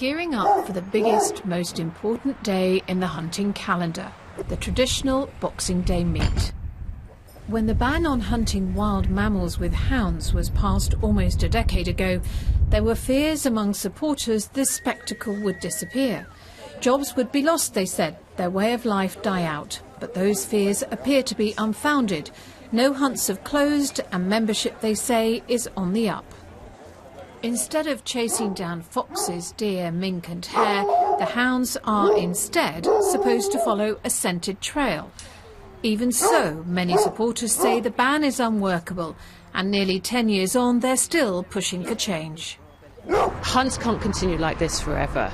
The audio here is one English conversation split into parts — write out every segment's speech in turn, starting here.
gearing up for the biggest, most important day in the hunting calendar, the traditional Boxing Day meet. When the ban on hunting wild mammals with hounds was passed almost a decade ago, there were fears among supporters this spectacle would disappear. Jobs would be lost, they said, their way of life die out. But those fears appear to be unfounded. No hunts have closed and membership, they say, is on the up. Instead of chasing down foxes, deer, mink and hare, the hounds are instead supposed to follow a scented trail. Even so, many supporters say the ban is unworkable, and nearly 10 years on, they're still pushing for change. Hunts can't continue like this forever.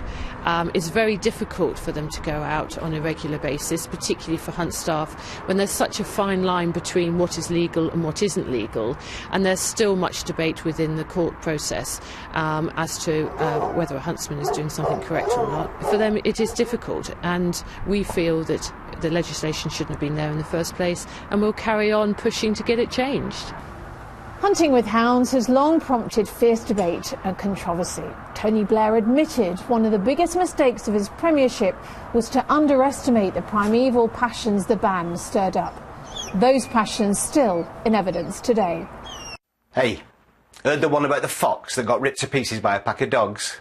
It's very difficult for them to go out on a regular basis, particularly for hunt staff, when there's such a fine line between what is legal and what isn't legal, and there's still much debate within the court process as to whether a huntsman is doing something correct or not. For them it is difficult, and we feel that the legislation shouldn't have been there in the first place, and we'll carry on pushing to get it changed. Hunting with hounds has long prompted fierce debate and controversy. Tony Blair admitted one of the biggest mistakes of his premiership was to underestimate the primeval passions the ban stirred up. Those passions still in evidence today. Hey, heard the one about the fox that got ripped to pieces by a pack of dogs?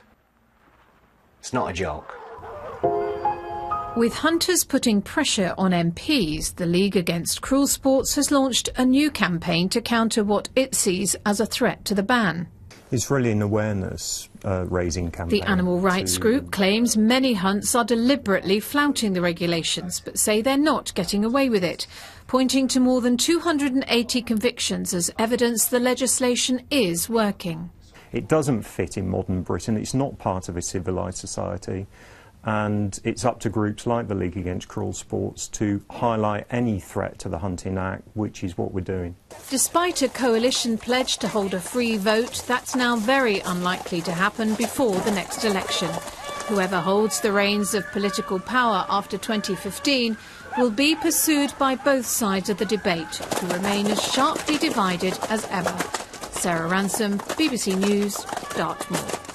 It's not a joke. With hunters putting pressure on MPs, the League Against Cruel Sports has launched a new campaign to counter what it sees as a threat to the ban. It's really an awareness raising campaign. The animal rights group claims many hunts are deliberately flouting the regulations, but say they're not getting away with it, pointing to more than 280 convictions as evidence the legislation is working. It doesn't fit in modern Britain. It's not part of a civilised society. And it's up to groups like the League Against Cruel Sports to highlight any threat to the Hunting Act, which is what we're doing. Despite a coalition pledge to hold a free vote, that's now very unlikely to happen before the next election. Whoever holds the reins of political power after 2015 will be pursued by both sides of the debate, who remain as sharply divided as ever. Sarah Ransom, BBC News, Dartmoor.